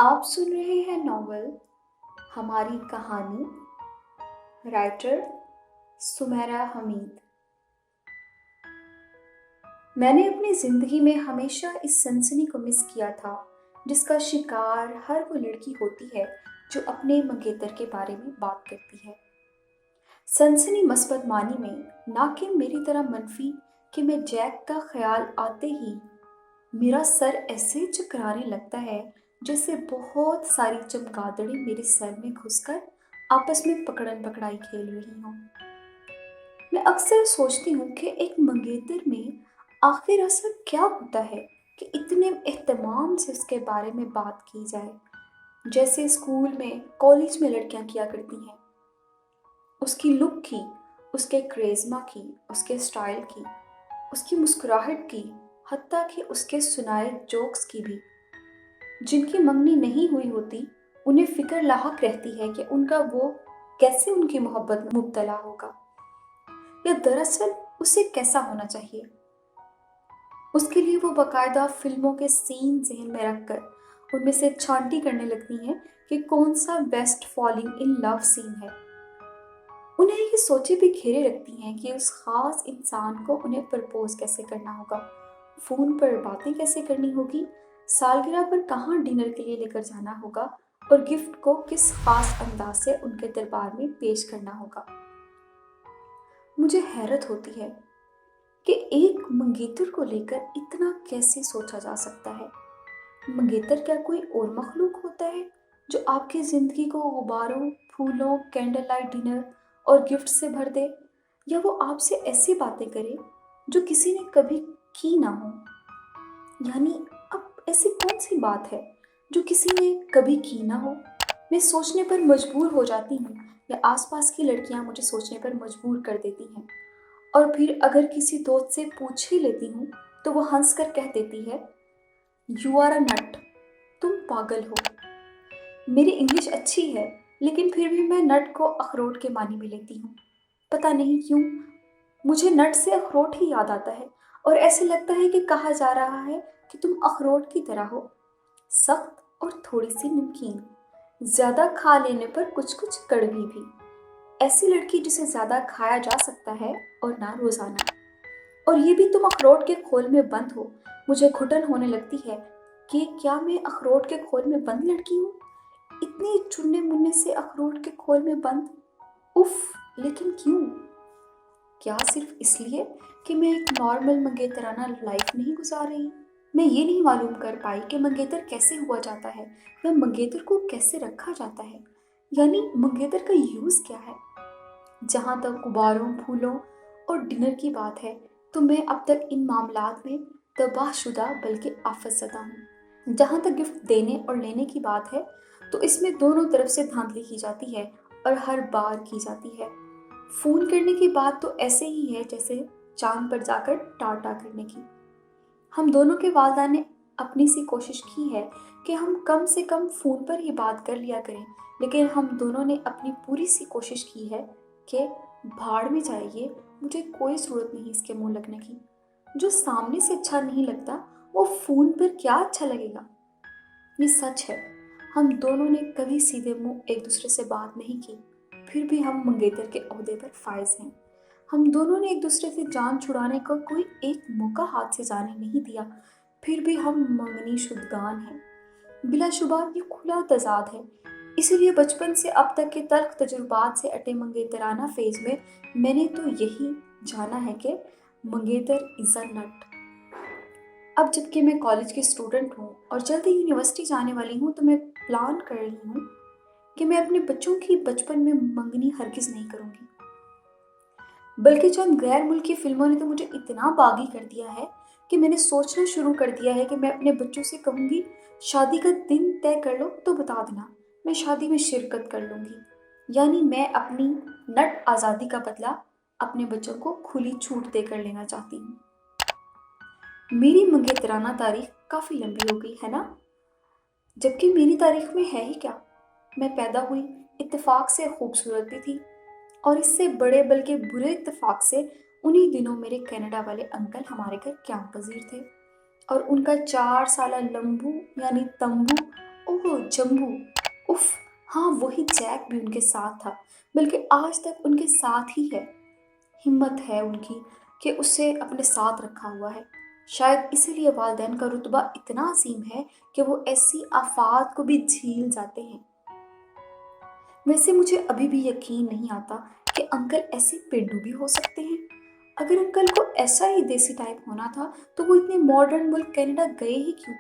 आप सुन रहे हैं नॉवल हमारी कहानी। राइटर सुमेरा हमीद। मैंने अपनी ज़िंदगी में हमेशा इस सनसनी को मिस किया था जिसका शिकार हर वो लड़की होती है जो अपने मंगेतर के बारे में बात करती है। सनसनी मस्बत मानी में, ना कि मेरी तरह मनफी कि मैं जैक का ख्याल आते ही मेरा सर ऐसे चकराने लगता है जैसे बहुत सारी चमगादड़ें मेरे सर में घुसकर आपस में पकड़न पकड़ाई खेल रही हों। मैं अक्सर सोचती हूँ कि एक मंगेतर में आखिर ऐसा क्या होता है कि इतने एहतमाम से उसके बारे में बात की जाए, जैसे स्कूल में कॉलेज में लड़कियां किया करती हैं। उसकी लुक की, उसके क्रेज़मा की, उसके स्टाइल की, उसकी मुस्कुराहट की, हत्ता कि उसके सुनाए जोक्स की भी। जिनकी मंगनी नहीं हुई होती उन्हें फिक्र लाहक रहती है कि उनका वो कैसे उनकी मोहब्बत में मुब्तला होगा, या दरअसल उसे कैसा होना चाहिए। उसके लिए वो बाकायदा फिल्मों के सीन ज़हन में रखकर उनमें से छांटी करने लगती हैं कि कौन सा best falling in love scene है। उन्हें ये सोचे भी घेरे रखती हैं कि उस खास इंसान को उन्हें प्रपोज कैसे करना होगा, फ़ोन पर बातें कैसे करनी होगी, सालगिरह पर कहाँ डिनर के लिए लेकर जाना होगा और गिफ्ट को किस खास अंदाज से उनके दरबार में पेश करना होगा। मुझे हैरत होती है कि एक मंगेतर को लेकर इतना कैसे सोचा जा सकता है। मंगेतर क्या कोई और मखलूक होता है जो आपकी ज़िंदगी को गुब्बारों, फूलों, कैंडल लाइट डिनर और गिफ्ट से भर दे, या वो आपसे ऐसी बातें करे जो किसी ने कभी की ना हो। यानी अब ऐसी कौन सी बात है जो किसी ने कभी की ना हो। मैं सोचने पर मजबूर हो जाती हूँ, या आसपास की लड़कियाँ मुझे सोचने पर मजबूर कर देती हैं। और फिर अगर किसी दोस्त से पूछ ही लेती हूँ तो वो हंस कर कह देती है, यू आर अ नट, तुम पागल हो। मेरी इंग्लिश अच्छी है, लेकिन फिर भी मैं नट को अखरोट के मानी में लेती हूँ। पता नहीं क्यों मुझे नट से अखरोट ही याद आता है, और ऐसे लगता है कि कहा जा रहा है कि तुम अखरोट की तरह हो, सख्त और थोड़ी सी नमकीन, ज्यादा खा लेने पर कुछ कुछ कड़वी भी। ऐसी लड़की जिसे ज्यादा खाया जा सकता है और ना रोजाना, और ये भी तुम अखरोट के खोल में बंद हो। मुझे घुटन होने लगती है कि क्या मैं अखरोट के खोल में बंद लड़की हूँ, इतने चुनने मुन्ने से अखरोट के खोल में बंद। उफ, लेकिन क्यों? क्या सिर्फ इसलिए कि मैं एक नॉर्मल मंगेतराना लाइफ नहीं गुजार रही? मैं ये नहीं मालूम कर पाई कि मंगेतर कैसे हुआ जाता है, या मंगेतर को कैसे रखा जाता है, यानी मंगेतर का यूज़ क्या है। जहाँ तक गुब्बारों, फूलों और डिनर की बात है तो मैं अब तक इन मामलात में तबाहशुदा बल्कि आफतज़दा हूँ। जहाँ तक गिफ्ट देने और लेने की बात है तो इसमें दोनों तरफ से धांधली की जाती है, और हर बार की जाती है। फ़ोन करने की बात तो ऐसे ही है जैसे चांद पर जाकर टाटा करने की। हम दोनों के वालिदैन ने अपनी सी कोशिश की है कि हम कम से कम फ़ोन पर ही बात कर लिया करें, लेकिन हम दोनों ने अपनी पूरी सी कोशिश की है कि भाड़ में जाइए, मुझे कोई ज़रूरत नहीं इसके मुंह लगने की। जो सामने से अच्छा नहीं लगता वो फ़ोन पर क्या अच्छा लगेगा। ये सच है, हम दोनों ने कभी सीधे मुंह एक दूसरे से बात नहीं की, फिर भी हम मंगेतर के ओहदे पर फायज हैं। हम दोनों ने एक दूसरे से जान छुड़ाने का कोई एक मौका हाथ से जाने नहीं दिया, फिर भी हम मंगनी शुदगान हैं। बिलाशुबा ये खुला तजाद है। इसीलिए बचपन से अब तक के तल्ख तजुर्बात से अटे मंगेतराना फेज में मैंने तो यही जाना है कि मंगेतर इज़ अ नट। अब जबकि मैं कॉलेज की स्टूडेंट हूँ और जल्दी यूनिवर्सिटी जाने वाली हूँ, तो मैं प्लान कर रही हूँ कि मैं अपने बच्चों की बचपन में मंगनी हरगिज़ नहीं करूँगी। बल्कि चंद गैर मुल्की फिल्मों ने तो मुझे इतना बागी कर दिया है कि मैंने सोचना शुरू कर दिया है कि मैं अपने बच्चों से कहूँगी, शादी का दिन तय कर लो तो बता देना, मैं शादी में शिरकत कर लूँगी। यानी मैं अपनी नट आज़ादी का बदला अपने बच्चों को खुली छूट देकर लेना चाहती हूँ। मेरी मंगेतराना तारीख काफ़ी लंबी हो गई है ना, जबकि मेरी तारीख में है ही क्या। मैं पैदा हुई इत्तेफाक से खूबसूरत भी थी, और इससे बड़े बल्कि बुरे इत्तेफाक से उन्हीं दिनों मेरे कनाडा वाले अंकल हमारे घर कैंप पजीर थे, और उनका 4 साला लंबू यानी तंबू ओह जम्बू, उफ। हाँ, वही जैक भी उनके साथ था, बल्कि आज तक उनके साथ ही है। हिम्मत है उनकी कि उसे अपने साथ रखा हुआ है। शायद इसीलिए वालिदैन का रुतबा इतना अजीम है कि वो ऐसी आफात को भी झेल जाते हैं। वैसे मुझे अभी भी यकीन नहीं आता कि अंकल ऐसे पेंडू भी हो सकते हैं। अगर अंकल को ऐसा ही देसी टाइप होना था तो वो इतने मॉडर्न मुल्क कनाडा गए ही क्यों?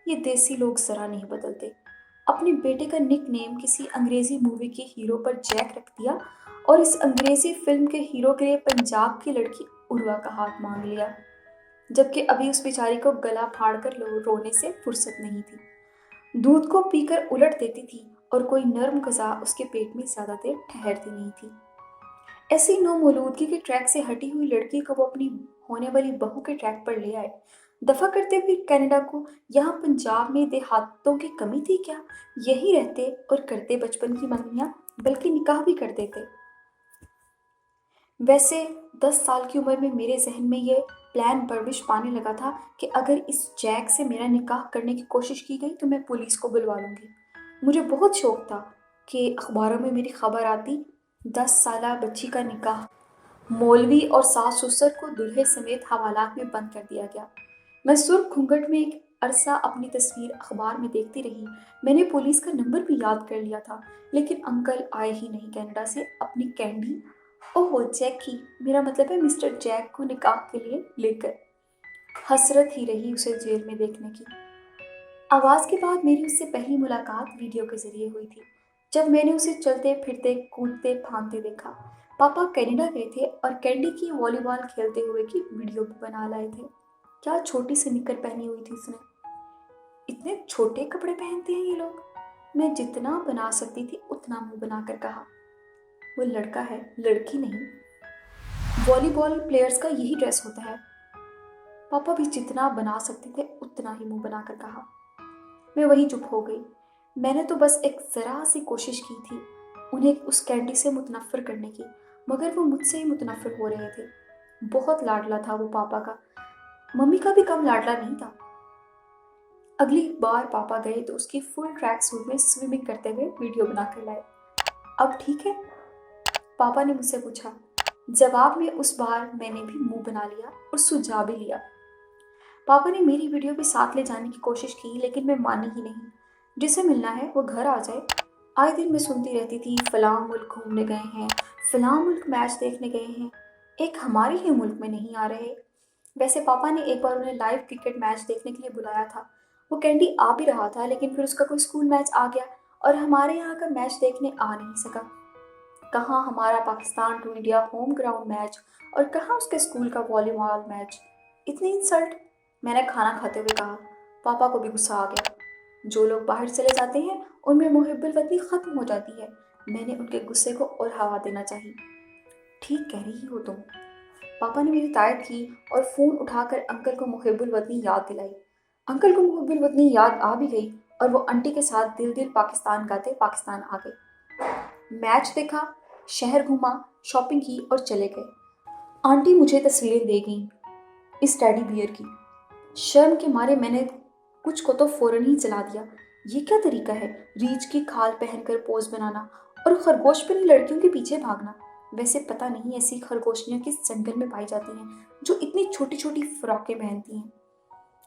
ये देसी लोग जरा नहीं बदलते। अपने बेटे का निक नेम किसी अंग्रेजी मूवी के हीरो पर जैक रख दिया और इस अंग्रेजी फिल्म के हीरो के लिए पंजाब की लड़की उर्वा का हाथ मांग लिया, जबकि अभी उस बेचारी को गला फाड़कर रोने से फुर्सत नहीं थी। दूध को पीकर उलट देती थी और कोई नर्म ग़िज़ा उसके पेट में ज़्यादा देर ठहरती नहीं थी। ऐसी नौमौलूदगी के ट्रैक से हटी हुई लड़की को वो अपनी होने वाली बहू के ट्रैक पर ले आए। दफा करते हुए कनाडा को। यहाँ पंजाब में देहातों की कमी थी क्या? यही रहते और करते बचपन की मंगनियाँ, बल्कि निकाह भी कर देते। वैसे 10 साल की उम्र में मेरे जहन में ये प्लान बर्बिश पाने लगा था कि अगर इस जैक से मेरा निकाह करने की कोशिश की गई तो मैं पुलिस को बुलवा लूँगी। मुझे बहुत शौक था कि अखबारों में मेरी खबर आती, 10 साला बच्ची का निकाह, मौलवी और सास ससुर को दूल्हे समेत हवालात में बंद कर दिया गया। मैं सुर्ख घूंघट में एक अरसा अपनी तस्वीर अखबार में देखती रही। मैंने पुलिस का नंबर भी याद कर लिया था, लेकिन अंकल आए ही नहीं कनाडा से अपनी कैंडी, ओहो जैकी, मेरा मतलब है मिस्टर जैक को निकाह के लिए लेकर। हसरत ही रही उसे जेल में देखने की। आवाज़ के बाद मेरी उससे पहली मुलाकात वीडियो के जरिए हुई थी, जब मैंने उसे चलते फिरते कूदते फांदते देखा। पापा कनाडा गए थे और कैंडी की वॉलीबॉल खेलते हुए की वीडियो भी बना लाए थे। क्या छोटी सी निक्कर पहनी हुई थी उसने। इतने छोटे कपड़े पहनते हैं ये लोग। मैं जितना बना सकती थी उतना मुंह बनाकर कहा, वो लड़का है, लड़की नहीं। वॉलीबॉल प्लेयर्स का यही ड्रेस होता है। पापा भी जितना बना सकते थे उतना ही मुंह बनाकर कहा। मैं वहीं चुप हो गई। मैंने तो बस एक ज़रा सी कोशिश की थी उन्हें उस कैंडी से मुतनफ़िर करने की, मगर वो मुझसे ही मुतनफ़िर हो रहे थे। बहुत लाडला था वो पापा का, मम्मी का भी कम लाडला नहीं था। अगली बार पापा गए तो उसकी फुल ट्रैक सूट में स्विमिंग करते हुए वीडियो बना कर लाए। अब ठीक है? पापा ने मुझसे पूछा। जवाब में उस बार मैंने भी मुंह बना लिया और सुझा भी लिया। पापा ने मेरी वीडियो भी साथ ले जाने की कोशिश की, लेकिन मैं मानी ही नहीं। जिसे मिलना है वो घर आ जाए। आए दिन मैं सुनती रहती थी, फलां मुल्क घूमने गए हैं, फलां मुल्क मैच देखने गए हैं, एक हमारे ही मुल्क में नहीं आ रहे। वैसे पापा ने एक बार उन्हें लाइव क्रिकेट मैच देखने के लिए बुलाया था। वो कैंडी आ भी रहा था, लेकिन फिर उसका कोई स्कूल मैच आ गया और हमारे यहाँ का मैच देखने आ नहीं सका। कहाँ हमारा Pakistan to India home ground match और कहाँ उसके स्कूल का वॉलीबॉल मैच। इतनी इंसल्ट। मैंने खाना खाते हुए कहा। पापा को भी गुस्सा आ गया। जो लोग बाहर चले जाते हैं उनमें मुहिब्बुल वतनी ख़त्म हो जाती है। मैंने उनके गुस्से को और हवा देना चाहिए। ठीक कह रही हो तुम। पापा ने मेरी तायद की और फ़ोन उठाकर अंकल को मुहिब्बुल वतनी याद दिलाई। अंकल को मुहिब्बुल वतनी याद आ भी गई और वो आंटी के साथ दिल दिल पाकिस्तान गाते पाकिस्तान आ गए। मैच देखा, शहर घूमा, शॉपिंग की और चले गए। आंटी मुझे तस्वीरें दे गईं इस टेडी बियर की। शर्म के मारे मैंने कुछ को तो फौरन ही जला दिया। ये क्या तरीका है, रीछ की खाल पहनकर पोज बनाना और खरगोश बनी लड़कियों के पीछे भागना। वैसे पता नहीं ऐसी खरगोशियाँ किस जंगल में पाई जाती हैं जो इतनी छोटी छोटी फ्रॉकें पहनती हैं।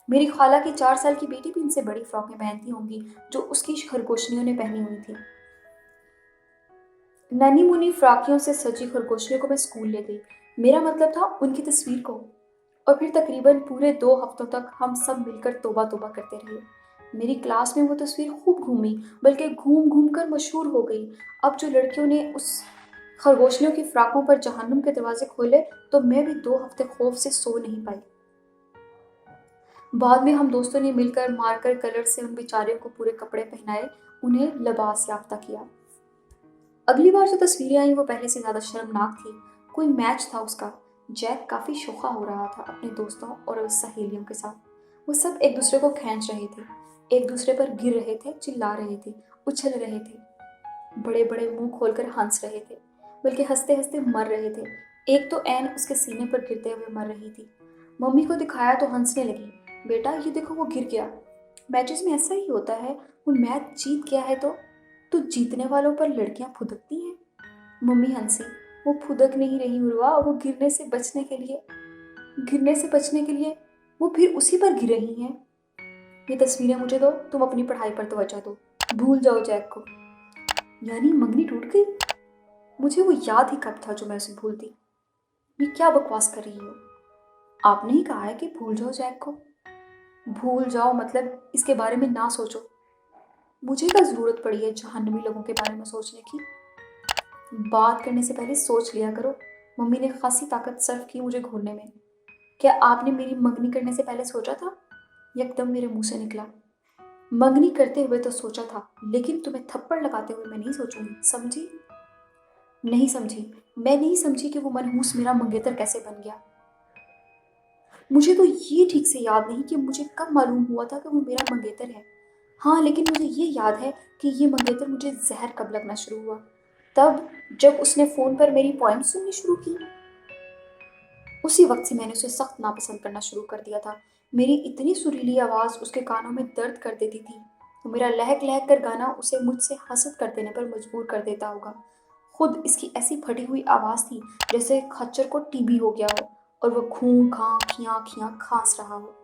मेरी खाला की 4 साल की बेटी भी इनसे बड़ी फ्रॉकें पहनती होंगी जो उसकी खरगोशनियों ने पहनी हुई थी। नन्ही मुन्नी फ्राकियों से सजी खरगोशियों को मैं स्कूल ले गई। मेरा मतलब था उनकी तस्वीर को। और फिर तकरीबन पूरे 2 हफ्तों तक हम सब मिलकर तौबा तौबा करते रहे। मेरी क्लास में वो तस्वीर खूब घूमी, बल्कि घूम घूम कर मशहूर हो गई। अब जो लड़कियों ने उस खरगोशनियों की फ्राकों पर जहन्नुम के दरवाजे खोले तो मैं भी 2 हफ्ते खौफ से सो नहीं पाई। बाद में हम दोस्तों ने मिलकर मार्कर कलर से उन बेचारियों को पूरे कपड़े पहनाए, उन्हें लिबास याफ्ता किया। अगली बार जो तस्वीरें आई वो पहले से ज़्यादा शर्मनाक थी। कोई मैच था उसका। जैक काफ़ी शोखा हो रहा था अपने दोस्तों और सहेलियों के साथ। वो सब एक दूसरे को खींच रहे थे, एक दूसरे पर गिर रहे थे, चिल्ला रहे थे, उछल रहे थे, बड़े बड़े मुंह खोलकर हंस रहे थे, बल्कि हंसते हंसते मर रहे थे। एक तो ऐन उसके सीने पर गिरते हुए मर रही थी। मम्मी को दिखाया तो हंसने लगी। बेटा ये देखो वो गिर गया। मैचेस में ऐसा ही होता है, वो मैच जीत गया है तो जीतने वालों पर लड़कियां फुदकती हैं। मम्मी हंसी। वो फुदक नहीं रही उर्वा, वो गिरने से बचने के लिए वो फिर उसी पर गिर रही हैं। ये तस्वीरें मुझे दो, तुम अपनी पढ़ाई पर तवज्जो दो। भूल जाओ जैक को। यानी मंगनी टूट गई? मुझे वो याद ही कब था जो मैं उसे भूलती। ये क्या बकवास कर रही हो? आपने ही कहा है कि भूल जाओ जैक को। भूल जाओ मतलब इसके बारे में ना सोचो। मुझे क्या जरूरत पड़ी है जहन्नमी लोगों के बारे में सोचने की? बात करने से पहले सोच लिया करो। मम्मी ने खासी ताकत सर्फ की मुझे घूरने में। क्या आपने मेरी मंगनी करने से पहले सोचा था? यकदम मेरे मुंह से निकला। मंगनी करते हुए तो सोचा था, लेकिन तुम्हें थप्पड़ लगाते हुए मैं नहीं सोचूंगी, समझी? नहीं समझी। मैं नहीं समझी कि वो मनहूस मेरा मंगेतर कैसे बन गया। मुझे तो ये ठीक से याद नहीं कि मुझे कब मालूम हुआ था कि वो मेरा मंगेतर है। हाँ, लेकिन मुझे ये याद है कि ये मंगेतर मुझे जहर कब लगना शुरू हुआ। तब, जब उसने फ़ोन पर मेरी पोएम सुननी शुरू की। उसी वक्त से मैंने उसे सख्त नापसंद करना शुरू कर दिया था। मेरी इतनी सुरीली आवाज़ उसके कानों में दर्द कर देती थी। तो मेरा लहक लहक कर गाना उसे मुझसे हसद कर देने पर मजबूर कर देता होगा। खुद इसकी ऐसी फटी हुई आवाज़ थी जैसे खच्चर को टीबी हो गया हो और वो खूं खां खियां खियां खांस रहा हो।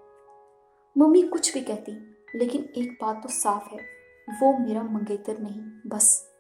मम्मी कुछ भी कहती, लेकिन एक बात तो साफ है, वो मेरा मंगेतर नहीं, बस